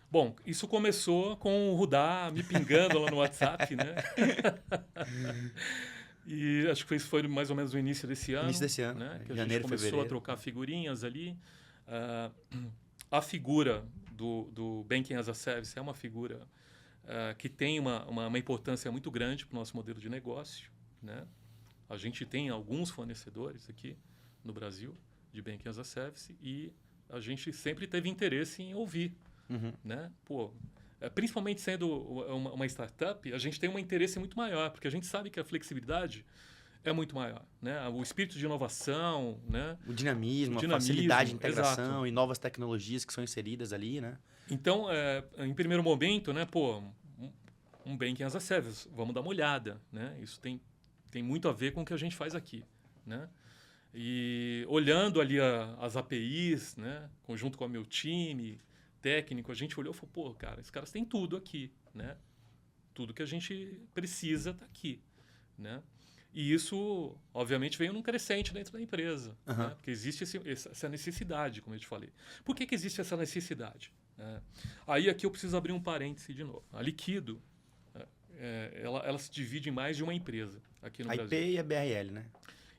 Bom, isso começou com o Rudá me pingando lá no WhatsApp, né? E acho que foi mais ou menos no início desse ano.
Início desse ano,
né? Que
janeiro,
a gente começou
fevereiro.
a trocar figurinhas ali. A figura do Banking as a Service é uma figura que tem uma importância muito grande para o nosso modelo de negócio. Né? A gente tem alguns fornecedores aqui no Brasil de Banking as a Service e a gente sempre teve interesse em ouvir. Né? Principalmente sendo uma startup, a gente tem um interesse muito maior, porque a gente sabe que a flexibilidade é muito maior, né? O espírito de inovação, né?
O dinamismo, a facilidade de integração e novas tecnologias que são inseridas ali, né?
Então, em primeiro momento, né? Um Banking as a Service, vamos dar uma olhada, né? Isso tem muito a ver com o que a gente faz aqui, né? E olhando ali as APIs, né? Junto com o meu time técnico, a gente olhou e falou, cara, esses caras têm tudo aqui, né? Tudo que a gente precisa está aqui, né? E isso, obviamente, veio num crescente dentro da empresa. Né? Porque existe essa necessidade, como eu te falei. Por que existe essa necessidade? Aí aqui eu preciso abrir um parêntese de novo. A Liquido, ela se divide em mais de uma empresa aqui no Brasil.
A IP e a BRL, né?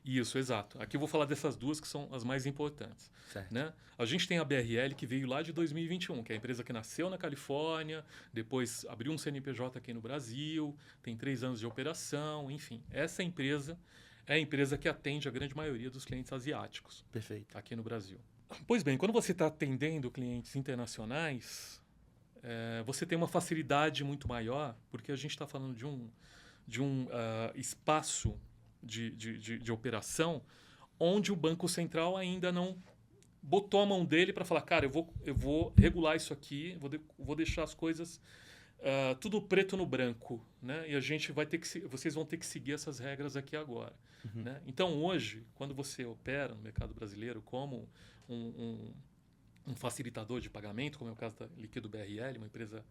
Isso, exato. Aqui eu vou falar dessas duas que são as mais importantes.
Certo.
Né? A gente tem a BRL, que veio lá de 2021, que é a empresa que nasceu na Califórnia, depois abriu um CNPJ aqui no Brasil, tem 3 anos de operação, enfim. Essa empresa é a empresa que atende a grande maioria dos clientes asiáticos.
Perfeito.
Aqui no Brasil. Pois bem, quando você está atendendo clientes internacionais, você tem uma facilidade muito maior, porque a gente está falando de um espaço de operação onde o Banco Central ainda não botou a mão dele para falar, cara, eu vou regular isso aqui, vou deixar as coisas tudo preto no branco, né? E a gente vocês vão ter que seguir essas regras aqui agora.
Uhum.
Né? Então, hoje, quando você opera no mercado brasileiro como um facilitador de pagamento, como é o caso da Liquido BRL, uma empresa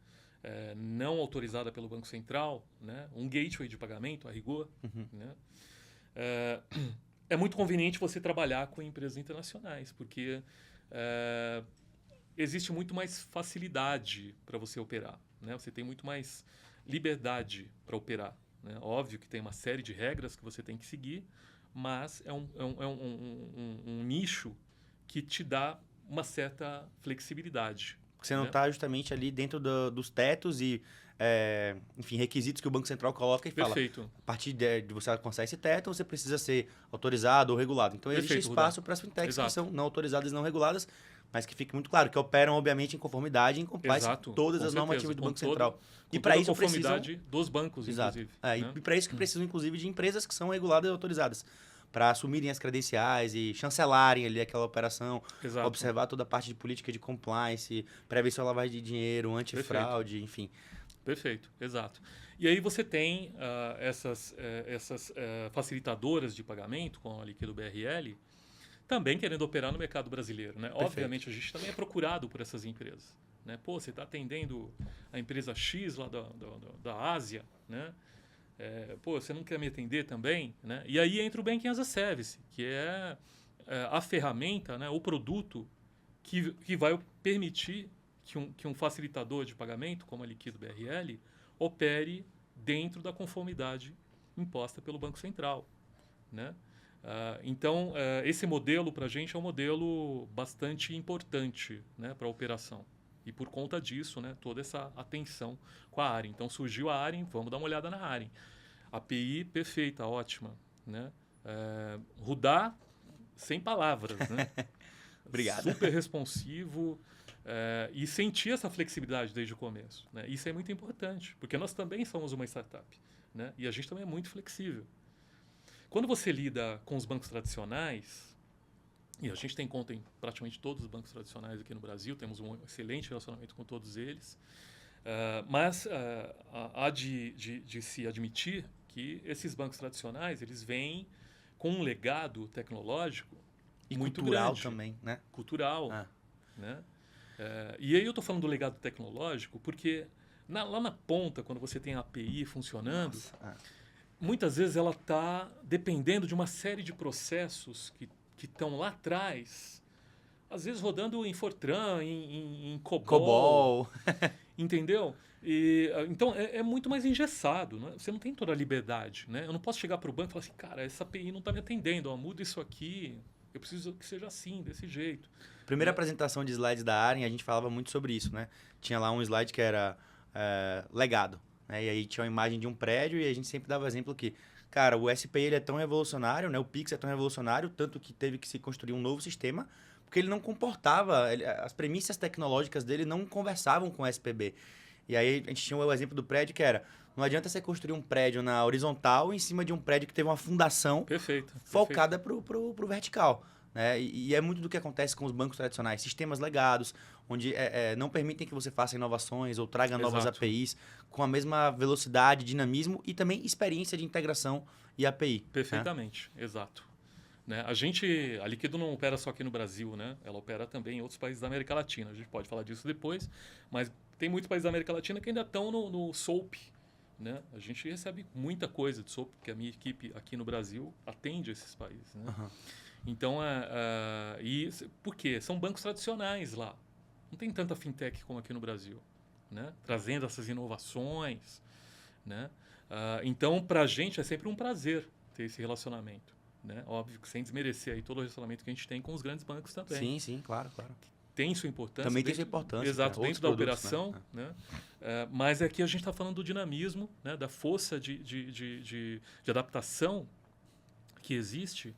não autorizada pelo Banco Central, né? Um gateway de pagamento, a rigor,
Uhum.
né? É muito conveniente você trabalhar com empresas internacionais, porque existe muito mais facilidade para você operar. Né? Você tem muito mais liberdade para operar. Né? Óbvio que tem uma série de regras que você tem que seguir, mas é um nicho que te dá uma certa flexibilidade.
Você não está justamente ali dentro dos tetos e, enfim, requisitos que o Banco Central coloca e
Perfeito.
fala, a partir de você alcançar esse teto, você precisa ser autorizado ou regulado. Então, existe espaço para as fintechs que são não autorizadas e não reguladas, mas que fique muito claro, que operam, obviamente, em conformidade e em compliance com todas as normativas do Banco Central.
E para isso conformidade dos bancos, inclusive.
Né? E para isso que precisam, inclusive, de empresas que são reguladas e autorizadas, para assumirem as credenciais e chancelarem ali aquela operação,
Exato.
observar toda a parte de política de compliance, prevenção à lavagem de dinheiro, antifraude, enfim.
Perfeito, exato. E aí você tem essas facilitadoras de pagamento, com a Liquido BRL, também querendo operar no mercado brasileiro. Né? Obviamente, a gente também é procurado por essas empresas. Né? Pô, você está atendendo a empresa X lá da Ásia, né? Pô, você não quer me atender também? Né? E aí entra o Banking as a Service, que é a ferramenta, né? O produto que vai permitir que um facilitador de pagamento, como a Liquido BRL, opere dentro da conformidade imposta pelo Banco Central. Né? Então, esse modelo para a gente é um modelo bastante importante, né, para a operação. E por conta disso, né, toda essa atenção com a Aren. Então surgiu a Aren, vamos dar uma olhada na Aren. API perfeita, ótima. Né? Rudá, sem palavras. Né?
Obrigado.
Super responsivo e sentir essa flexibilidade desde o começo. Né? Isso é muito importante, porque nós também somos uma startup. Né? E a gente também é muito flexível. Quando você lida com os bancos tradicionais, e a gente tem conta em praticamente todos os bancos tradicionais aqui no Brasil, temos um excelente relacionamento com todos eles, mas há de se admitir que esses bancos tradicionais eles vêm com um legado tecnológico
e
muito
cultural
grande.
Também, né?
Cultural. Né? E aí eu estou falando do legado tecnológico porque lá na ponta, quando você tem a API funcionando, muitas vezes ela está dependendo de uma série de processos que estão lá atrás, às vezes rodando em Fortran, em COBOL. Entendeu? Então, é muito mais engessado. Né? Você não tem toda a liberdade. Né? Eu não posso chegar para o banco e falar assim, cara, essa API não está me atendendo, muda isso aqui, eu preciso que seja assim, desse jeito.
Primeira apresentação de slides da Aren, a gente falava muito sobre isso. Né? Tinha lá um slide que era legado. Né? E aí tinha uma imagem de um prédio e a gente sempre dava exemplo que, cara, o SPI ele é tão revolucionário, né? O Pix é tão revolucionário, tanto que teve que se construir um novo sistema, porque ele não comportava, as premissas tecnológicas dele não conversavam com o SPB. E aí a gente tinha o exemplo do prédio que era, não adianta você construir um prédio na horizontal em cima de um prédio que teve uma fundação focada para o vertical. Né? E é muito do que acontece com os bancos tradicionais, sistemas legados, onde não permitem que você faça inovações ou traga novas APIs com a mesma velocidade, dinamismo e também experiência de integração e API.
Perfeitamente, né? Exato. Né? A Liquido não opera só aqui no Brasil, né? Ela opera também em outros países da América Latina. A gente pode falar disso depois, mas tem muitos países da América Latina que ainda estão no SOAP. Né? A gente recebe muita coisa de SOAP, porque a minha equipe aqui no Brasil atende esses países. Né?
Uhum.
Então, por quê? São bancos tradicionais lá. Não tem tanta fintech como aqui no Brasil, né? Trazendo essas inovações. Né? Então, para a gente é sempre um prazer ter esse relacionamento. né? Óbvio que sem desmerecer aí todo o relacionamento que a gente tem com os grandes bancos também.
Sim, sim, claro, claro.
Tem sua importância.
Também tem sua importância.
Exato,
cara.
dentro da
Produtos,
operação. Né? Mas aqui a gente está falando do dinamismo, né? Da força de adaptação que existe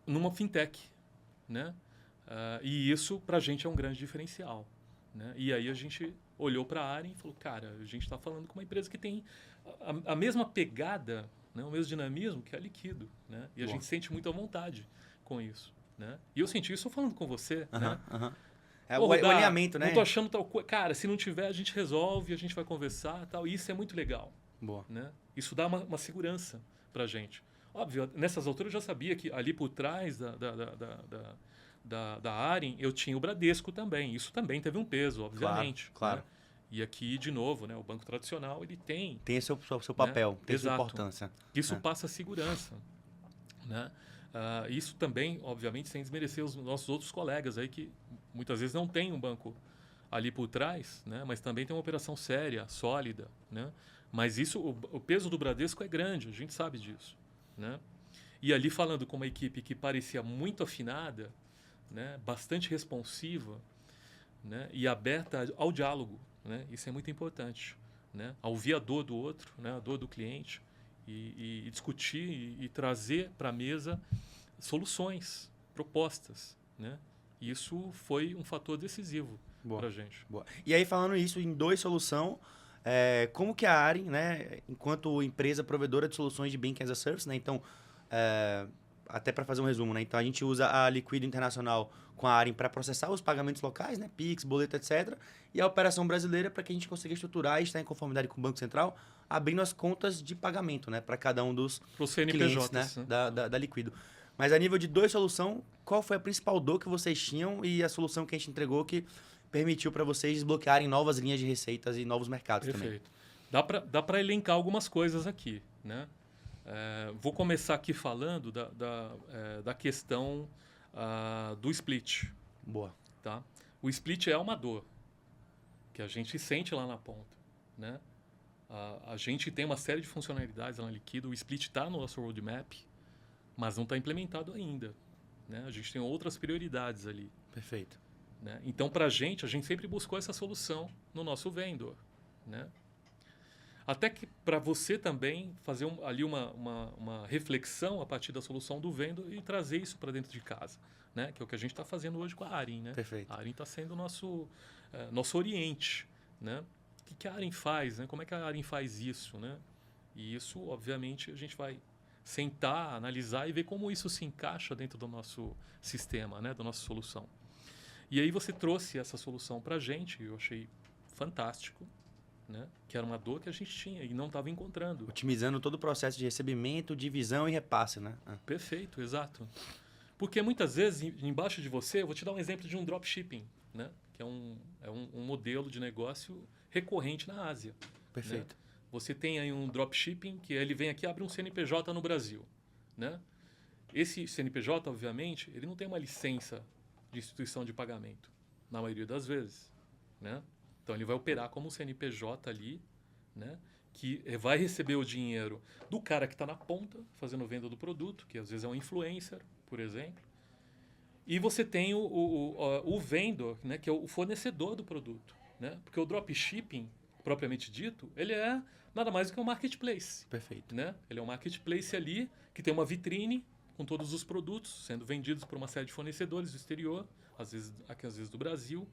numa fintech. Né? E isso, para a gente, é um grande diferencial. Né? E aí a gente olhou para a Arin e falou, cara, a gente está falando com uma empresa que tem a mesma pegada, né? O mesmo dinamismo que a Liquido. Né? E a gente sente muito à vontade com isso. Né? E eu senti isso falando com você. Né?
O alinhamento, né?
Não tô achando tal coisa. Cara, se não tiver, a gente resolve, a gente vai conversar tal. E isso é muito legal.
Boa.
Né? Isso dá uma segurança pra gente. Óbvio, nessas alturas eu já sabia que ali por trás da Arin eu tinha o Bradesco também. Isso também teve um peso, obviamente.
Claro.
Né? E aqui, de novo, né, o banco tradicional ele tem...
Tem seu papel,
né?
tem
Exato.
sua importância.
Isso passa segurança. Né? Isso também, obviamente, sem desmerecer os nossos outros colegas aí que muitas vezes não tem um banco ali por trás, né? Mas também tem uma operação séria, sólida. Né? Mas isso, o peso do Bradesco é grande, a gente sabe disso. Né? E ali falando com uma equipe que parecia muito afinada, né? Bastante responsiva, né? E aberta ao diálogo. Né? Isso é muito importante. Né? A ouvir a dor do outro, né? A dor do cliente. E discutir e trazer para a mesa soluções, propostas. Né? E isso foi um fator decisivo para a gente.
Boa. E aí, falando isso em dois solução, como que a Arin, né, enquanto empresa provedora de soluções de Banking as a Service, né, então, até para fazer um resumo, né, então a gente usa a Liquido Internacional com a Arin para processar os pagamentos locais, né, Pix, boleto, etc. E a operação brasileira para que a gente consiga estruturar e estar em conformidade com o Banco Central, abrindo as contas de pagamento, né, para cada um dos clientes, né, da Liquido. Mas a nível de dois solução, qual foi a principal dor que vocês tinham e a solução que a gente entregou que permitiu para vocês desbloquearem novas linhas de receitas e novos mercados também?
Perfeito. Dá para elencar algumas coisas aqui. Né? Vou começar aqui falando da questão do split.
Boa.
Tá? O split é uma dor que a gente sente lá na ponta. Né? A gente tem uma série de funcionalidades lá na Liquido. O split está no nosso roadmap, mas não está implementado ainda. Né? A gente tem outras prioridades ali.
Perfeito.
Né? Então, para a gente sempre buscou essa solução no nosso vendor. Né? Até que para você também fazer ali uma reflexão a partir da solução do vendor e trazer isso para dentro de casa. Né? Que é o que a gente está fazendo hoje com a Arin. Né?
Perfeito.
A Arin está sendo o nosso oriente. Né? O que a Arin faz? Né? Como é que a Arin faz isso? Né? E isso, obviamente, a gente vai sentar, analisar e ver como isso se encaixa dentro do nosso sistema, né? Da nossa solução. E aí você trouxe essa solução para a gente, eu achei fantástico, né? Que era uma dor que a gente tinha e não estava encontrando.
Otimizando todo o processo de recebimento, divisão e repasse, né?
Perfeito, exato. Porque muitas vezes, embaixo de você, eu vou te dar um exemplo de um dropshipping, né? Que é um modelo de negócio recorrente na Ásia.
Perfeito.
Né? Você tem aí um dropshipping que ele vem aqui e abre um CNPJ no Brasil. Né? Esse CNPJ, obviamente, ele não tem uma licença de instituição de pagamento, na maioria das vezes. Né? Então, ele vai operar como um CNPJ ali, né? Que vai receber o dinheiro do cara que está na ponta, fazendo venda do produto, que às vezes é um influencer, por exemplo. E você tem o vendor, né? Que é o fornecedor do produto. Né? Porque o dropshipping, propriamente dito, ele é nada mais do que um marketplace.
Perfeito.
Né? Ele é um marketplace ali que tem uma vitrine com todos os produtos sendo vendidos por uma série de fornecedores do exterior, às vezes do Brasil.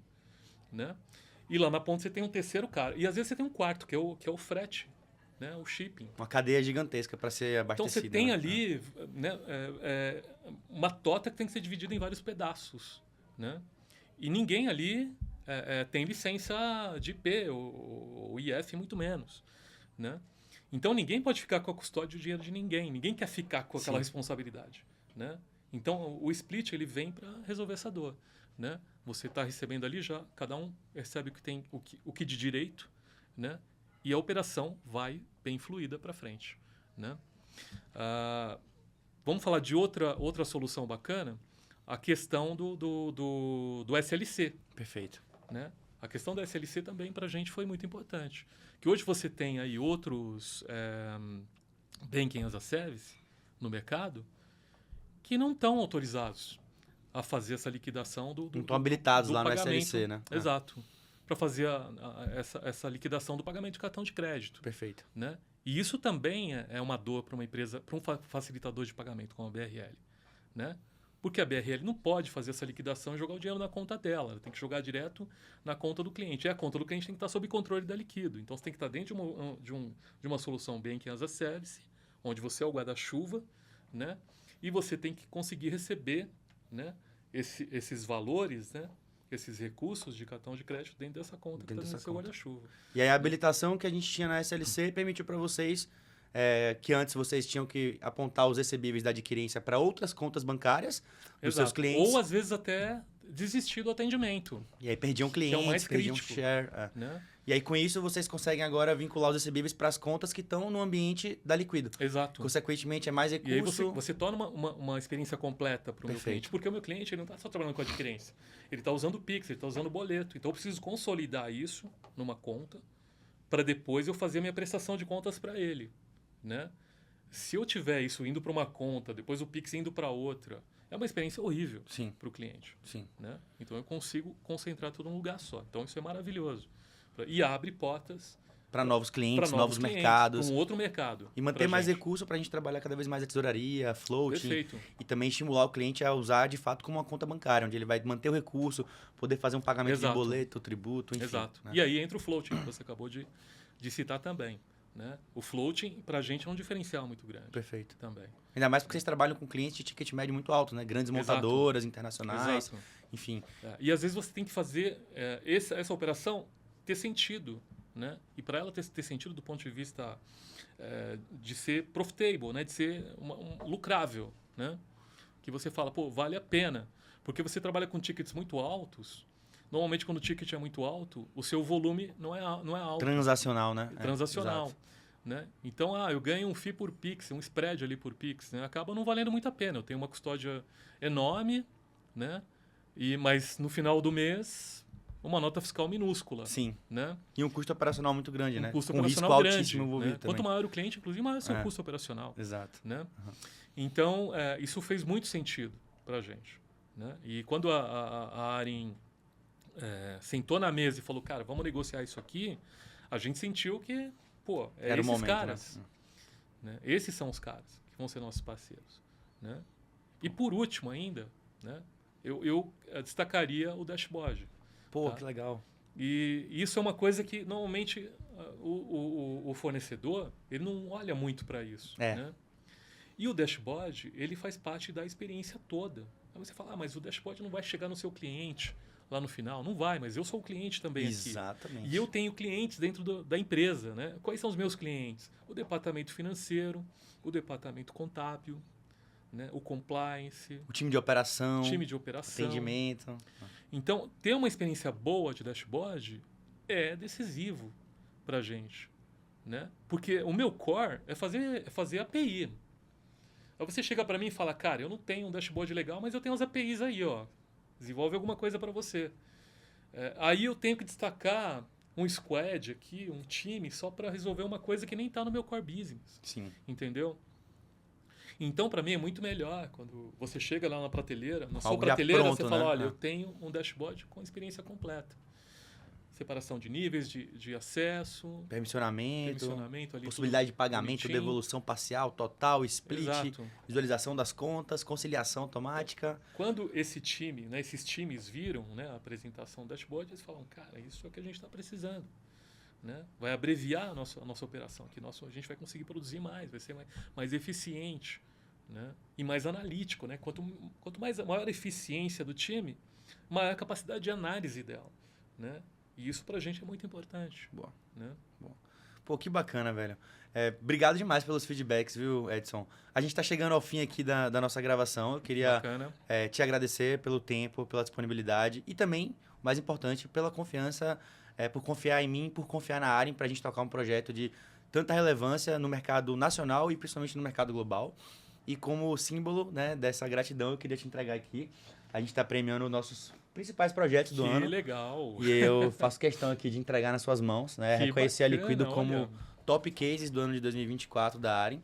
Né? E lá na ponta você tem um terceiro cara. E às vezes você tem um quarto, que é o frete, né? O shipping.
Uma cadeia gigantesca para ser abastecida.
Então você tem ali né, uma tota que tem que ser dividida em vários pedaços. Né? E ninguém ali tem licença de IP ou IF, muito menos. Né? Então ninguém pode ficar com a custódia do dinheiro de ninguém. Ninguém quer ficar com aquela responsabilidade. Né? Então o split ele vem para resolver essa dor. Né? Você está recebendo ali já, cada um recebe o que tem o que de direito, né? E a operação vai bem fluida para frente. Né? Vamos falar de outra solução bacana, a questão do SLC.
Perfeito.
Né? A questão da SLC também para a gente foi muito importante. Que hoje você tem aí outros Banking as a Service no mercado que não estão autorizados a fazer essa liquidação do
não estão habilitados
do
lá
pagamento.
no SLC, né?
Exato. Para fazer essa liquidação do pagamento de cartão de crédito.
Perfeito.
Né? E isso também é uma dor para uma empresa, para um facilitador de pagamento como a BRL. Né? Porque a BRL não pode fazer essa liquidação e jogar o dinheiro na conta dela. Ela tem que jogar direto na conta do cliente. E a conta do cliente tem que estar sob controle da Liquido. Então, você tem que estar dentro de uma solução Banking as a Service, onde você é o guarda-chuva, né? E você tem que conseguir receber, né, esses valores, né, esses recursos de cartão de crédito dentro dessa conta que está no seu guarda-chuva.
E aí a habilitação que a gente tinha na SLC permitiu para vocês que antes vocês tinham que apontar os recebíveis da adquirência para outras contas bancárias dos seus clientes.
Ou, às vezes, até desistir do atendimento.
E aí perdiam clientes,
que é o mais
perdiam
crítico,
share.
né?
E aí, com isso, vocês conseguem agora vincular os recebíveis para as contas que estão no ambiente da Liquido.
Exato.
Consequentemente, é mais recurso.
E aí você torna uma experiência completa para o meu cliente. Porque o meu cliente ele não está só trabalhando com adquirência. Ele está usando o Pix, ele está usando o boleto. Então, eu preciso consolidar isso numa conta para depois eu fazer a minha prestação de contas para ele. Né? Se eu tiver isso indo para uma conta, depois o Pix indo para outra, é uma experiência horrível para o cliente.
Sim.
Né? Então, eu consigo concentrar tudo num lugar só. Então, isso é maravilhoso. E abre portas
para novos clientes, novos mercados.
Para um outro mercado.
E manter mais recurso para a gente trabalhar cada vez mais a tesouraria, floating.
Perfeito.
E também estimular o cliente a usar, de fato, como uma conta bancária, onde ele vai manter o recurso, poder fazer um pagamento de boleto, tributo, enfim.
Exato.
Né?
E aí entra o floating, que você acabou de citar também. Né? O floating, para a gente, é um diferencial muito grande.
Perfeito.
Também.
Ainda mais porque vocês trabalham com clientes de ticket médio muito alto, né? Grandes montadoras internacionais,
Exato.
enfim.
E às vezes você tem que fazer essa operação ter sentido. Né? E para ela ter sentido do ponto de vista de ser profitable, né? De ser lucrável. Né? Que você fala, pô, vale a pena. Porque você trabalha com tickets muito altos. Normalmente, quando o ticket é muito alto, o seu volume não é alto.
Transacional, né?
Transacional. Né? Então, eu ganho um FII por Pix, um spread ali por Pix. Né? Acaba não valendo muito a pena. Eu tenho uma custódia enorme, né? Mas no final do mês, uma nota fiscal minúscula.
Sim.
Né?
E um custo operacional muito grande, né?
Custo
com
operacional
risco
grande,
altíssimo envolvido também.
Quanto maior o cliente, inclusive, maior é o seu custo operacional.
Exato.
Né? Então, isso fez muito sentido para a gente. Né? E quando a Arin sentou na mesa e falou, cara, vamos negociar isso aqui, a gente sentiu que, pô,
era
esses
o momento,
caras. Né? Esses são os caras que vão ser nossos parceiros. Né? E por último ainda, né, eu destacaria o dashboard.
Pô,
tá?
que legal.
E isso é uma coisa que normalmente o fornecedor ele não olha muito para isso. Né? E o dashboard ele faz parte da experiência toda. Aí você fala, mas o dashboard não vai chegar no seu cliente lá no final. Não vai, mas eu sou o cliente também aqui.
Exatamente.
E eu tenho clientes dentro da empresa. Né? Quais são os meus clientes? O departamento financeiro, o departamento contábil, né? O compliance.
O time de operação.
Atendimento. Então, ter uma experiência boa de dashboard é decisivo para a gente. Né? Porque o meu core é fazer API. Aí você chega para mim e fala, cara, eu não tenho um dashboard legal, mas eu tenho as APIs aí, ó. Desenvolve alguma coisa para você. Aí eu tenho que destacar um squad aqui, um time, só para resolver uma coisa que nem está no meu core business.
Sim.
Entendeu? Então, para mim, é muito melhor quando você chega lá na prateleira, na sua
Algo
prateleira,
pronto,
você fala,
né?
olha, eu tenho um dashboard com experiência completa. Separação de níveis de acesso,
permissionamento
ali,
possibilidade de pagamento, devolução parcial, total, split,
Exato.
visualização das contas, conciliação automática.
Quando esses times viram, né, a apresentação do dashboard, eles falam, cara, isso é o que a gente está precisando. Né? Vai abreviar a nossa operação, que a gente vai conseguir produzir mais, vai ser mais eficiente, né? E mais analítico. Né? Quanto maior a eficiência do time, maior a capacidade de análise dela. Né? E isso pra gente é muito importante.
Boa.
Né?
Boa. Pô, que bacana, velho. Obrigado demais pelos feedbacks, viu, Edson? A gente tá chegando ao fim aqui da nossa gravação. Eu queria te agradecer pelo tempo, pela disponibilidade e também, o mais importante, pela confiança, por confiar em mim, por confiar na Arin pra gente tocar um projeto de tanta relevância no mercado nacional e principalmente no mercado global. E como símbolo, né, dessa gratidão, eu queria te entregar aqui. A gente tá premiando nossos principais projetos do ano.
Que legal!
E eu faço questão aqui de entregar nas suas mãos, né?
Que
reconhecer
bacana,
a Liquido como
olha.
top cases do ano de 2024 da Arin.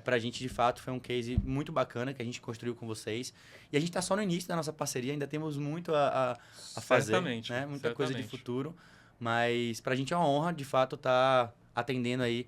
Pra gente, de fato, foi um case muito bacana que a gente construiu com vocês. E a gente está só no início da nossa parceria, ainda temos muito a fazer.
Certamente,
né? Muita
certamente.
coisa de futuro. Mas para a gente é uma honra, de fato, estar atendendo aí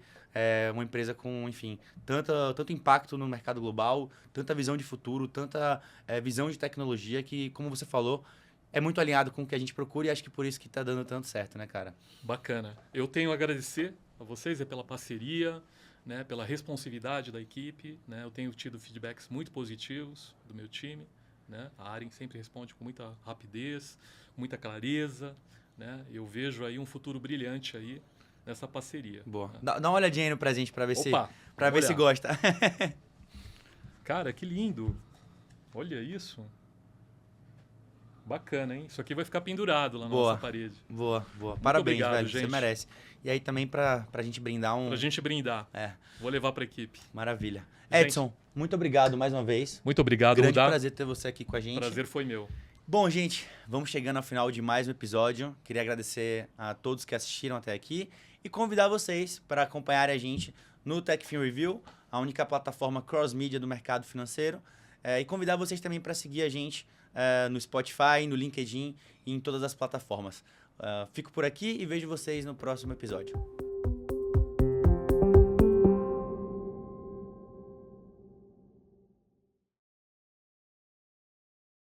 uma empresa com, enfim, tanto impacto no mercado global, tanta visão de futuro, tanta visão de tecnologia que, como você falou, é muito alinhado com o que a gente procura e acho que por isso que está dando tanto certo, né, cara?
Bacana. Eu tenho a agradecer a vocês pela parceria, né, pela responsividade da equipe. Né? Eu tenho tido feedbacks muito positivos do meu time. Né? A Aren sempre responde com muita rapidez, muita clareza. Né? Eu vejo aí um futuro brilhante aí nessa parceria.
Boa.
Né?
Dá uma olhadinha aí no presente para ver se gosta.
Cara, que lindo. Olha isso. Bacana, hein? Isso aqui vai ficar pendurado lá na nossa parede.
Boa.
Muito
Parabéns,
obrigado,
velho.
gente.
Você merece. E aí também pra gente brindar
Pra gente brindar. Vou levar pra equipe.
Maravilha.
Gente,
Edson, muito obrigado mais uma vez.
Muito obrigado,
Grande
Rudá.
prazer ter você aqui com a gente.
Prazer foi meu.
Bom, gente, vamos chegando ao final de mais um episódio. Queria agradecer a todos que assistiram até aqui e convidar vocês para acompanharem a gente no TechFin Review, a única plataforma cross-mídia do mercado financeiro. E convidar vocês também para seguir a gente no Spotify, no LinkedIn e em todas as plataformas. Fico por aqui e vejo vocês no próximo episódio.